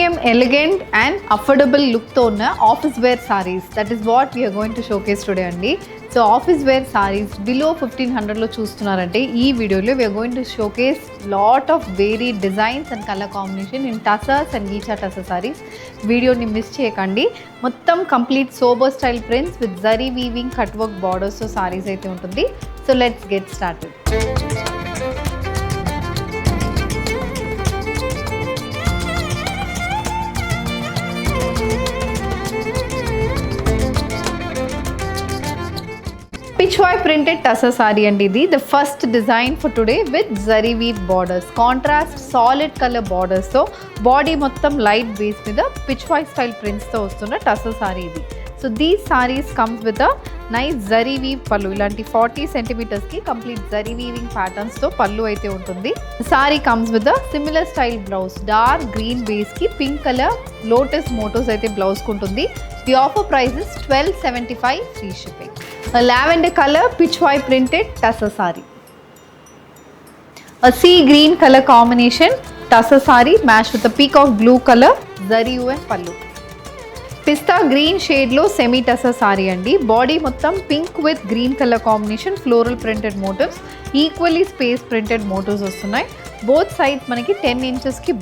Premium elegant and affordable లుక్తో ఉన్న office wear saris, that is what we are going to showcase today అండి. So office wear saris below 1500లో చూస్తున్నారంటే ఈ వీడియోలో we are going to showcase lot of very designs and colour combination in tussars and ghicha tussar saris. వీడియోని miss చేయకండి. మొత్తం complete sober style prints with zari weaving cut work బార్డర్స్తో సారీస్ అయితే ఉంటుంది. So let's get started. Pichwai printed tussar saree and idi the first design for today with zari weave borders, contrast solid color borders. So body mottam light base మీద pichwai style prints తో వస్తున్న tussar saree ఇది. So these sarees comes with a nice zari weave pallu. ఇలాంటి 40 centimeters కి complete zari weaving patterns తో పల్లు అయితే ఉంటుంది. Saree comes with a similar style blouse, dark green base కి pink color lotus motifs అయితే blouse ఉంటుంది. The offer price is $12.75 free shipping. A lavender color pichwai printed tussar saree. A sea green color combination tussar saree matched with a peacock blue color zari and pallu. Pista green shade lo semi tussar saree andi. Body mottam pink with green color combination floral printed motifs, equally space printed motifs వస్తున్నాయి. Both sides మనకి 10 inches కి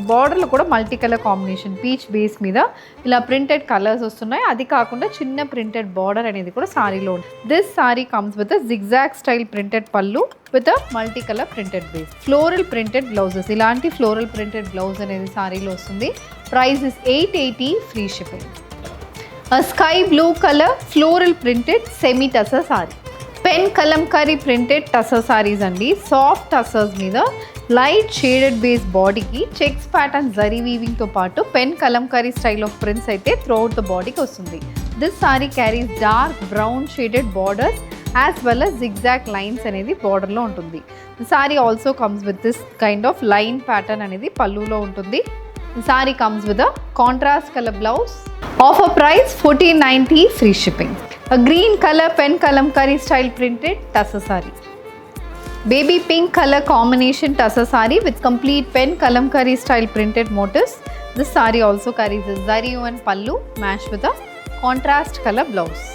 బార్డర్లో కూడా multi colour combination peach base మీద ఇలా printed colours వస్తున్నాయి. అది కాకుండా చిన్న ప్రింటెడ్ బార్డర్ అనేది కూడా సారీలో ఉంది. This sari comes with zigzag style printed pallu with multi colour printed base, floral printed blouses. ఇలాంటి ఫ్లోరల్ ప్రింటెడ్ బ్లౌజ్ అనేది సారీలో వస్తుంది. Price is $880 free shipping. Sky blue colour floral printed semi tussar sari. Pen kalamkari printed tussar saris అండి. Soft tussars మీద లైట్ షేడెడ్ బేస్ బాడీకి checks pattern zari వీవింగ్తో పాటు pen kalamkari style of prints అయితే త్రూఅవుట్ ద బాడీకి వస్తుంది. This sorry carries dark brown shaded borders as well as zigzag lines అనేది బార్డర్లో ఉంటుంది. Sorry also comes with this kind of line pattern అనేది పళ్ళులో ఉంటుంది. Sorry comes with a contrast colour blouse. Offer price $14.90 free shipping. A green color pen kalamkari style printed tussar saree. Baby pink color combination tussar saree with complete pen kalamkari style printed motifs. This saree also carries a zari and pallu matched with a contrast color blouse.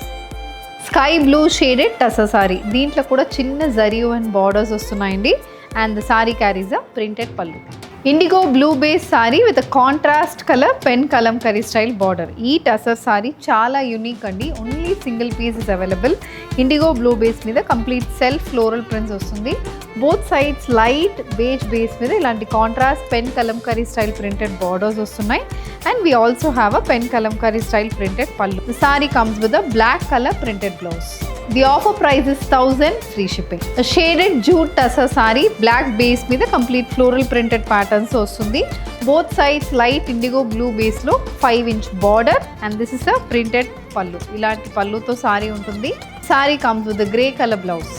Sky blue shaded tussar saree. దీంట్లో కూడా చిన్న zari and borders వస్తున్నాయండి. And the saree carries a printed pallu. Indigo blue base sari with contrast colour pen kalamkari style border. ఈ టసర్ సారీ చాలా unique అండి. Only single piece is available. Indigo blue base మీద complete self floral prints వస్తుంది. Both sides light beige base మీద ఇలాంటి contrast pen kalamkari style printed borders వస్తున్నాయి. And we also have a pen kalamkari style printed pallu. The sari comes with a black colour printed blouse. The offer price is $1,000 free shipping. A shaded jute tussar saree, black base మీద complete floral printed patterns వస్తుంది. Both sides light indigo blue base లో 5-inch border and this is a printed pallu. ఇలాంటి పళ్ళుతో sorry ఉంటుంది. Saree comes with a grey color blouse.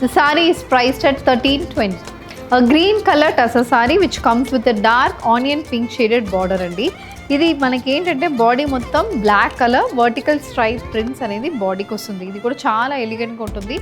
The saree is priced at $13.20. A green color tussar saree which comes with a dark onion pink shaded border అండి. ఇది మనకి ఏంటంటే body మొత్తం black colour vertical stripe prints అనేది బాడీకి వస్తుంది. ఇది కూడా చాలా ఎలిగెంట్గా ఉంటుంది.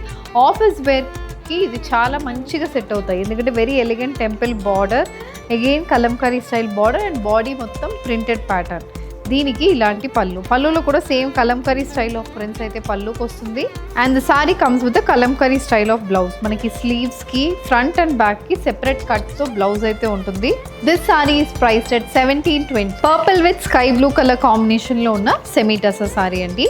ఆఫీస్ వేర్కి ఇది చాలా మంచిగా సెట్ అవుతాయి. ఎందుకంటే very elegant temple border, again Kalamkari style border and body మొత్తం ప్రింటెడ్ ప్యాటర్న్. దీనికి ఇలాంటి పళ్ళులో కూడా same kalamkari style of prints అయితే పళ్ళుకి వస్తుంది. And the sari comes with kalamkari style of blouse. మనకి స్లీవ్స్కి ఫ్రంట్ అండ్ బ్యాక్కి సెపరేట్ కట్స్తో బ్లౌజ్ అయితే ఉంటుంది. This sorry is priced at $17.20. Purple with sky blue colour కాంబినేషన్లో ఉన్న సెమీ టసర్ సారీ అండి.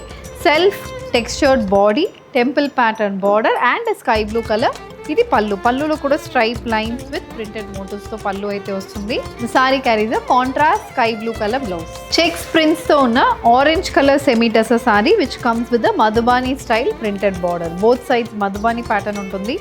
Self textured body, temple pattern border and sky blue colour. ఇది పళ్ళులో కూడా stripe lines with printed motifs తో పళ్ళు అయితే వస్తుంది. The sari carries a contrast sky blue colour blouse. Checks prints తో ఉన్న orange colour semi tussar sari which comes with Madhubani style printed border. Both sides Madhubani pattern ఉంటుంది.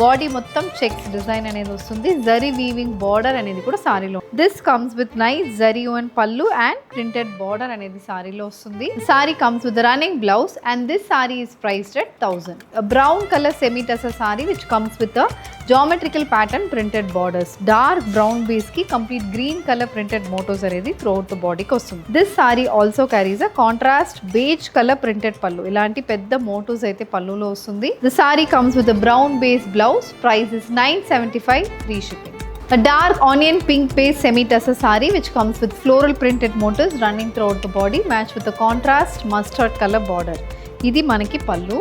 Body మొత్తం చెక్స్ డిజైన్ అనేది వస్తుంది. జరీ వీవింగ్ బార్డర్ అనేది కూడా సారీలో. This comes with nice zari and pallu and printed border అనేది సారీలో వస్తుంది. Sorry comes with running blouse and this sorry is priced at $1,000. Brown colour semi tussar sari which comes with a geometrical pattern printed borders. Dark brown base ki complete green color printed motifs అనేది throughout the body కి వస్తుంది. This saree also carries a contrast beige color printed pallu. ఇలాంటి పెద్ద motifs అయితే పళ్ళులో వస్తుంది. The saree comes with a brown base blouse. Price is $975 free shipping. A dark onion pink base semi-tussar saree which comes with floral printed motifs running throughout the body, matched with a contrast mustard color border. Idi manaki pallu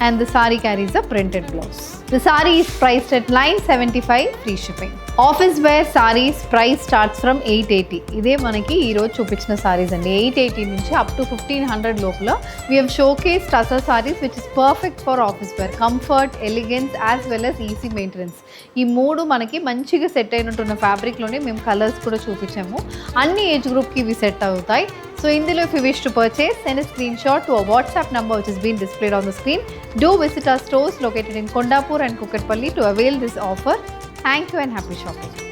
and the saree carries a printed blouse. The saree is priced at 975 free shipping. Office wear sarees price starts from 880. ఇదే మనకి ఈ రోజు చూపించిన sarees అండి. 880 నుంచి up to 1500 లోపల we have showcased tussar sarees which is perfect for office wear. Comfort, elegance as well as easy maintenance. ఈ మూడు మనకి మంచిగా సెట్ అయినట్టున్న ఫ్యాబ్రిక్ లోనే మేము కలర్స్ కూడా చూపించాము. అన్ని ఏజ్ గ్రూప్ కి ఇవి సెట్ అవుతాయి. So ఇందులో if you wish to purchase, send a screenshot to a WhatsApp number which has been displayed on the screen. Do visit our stores located in Kondapur and Kukatpalli to avail this offer. Thank you and happy shopping.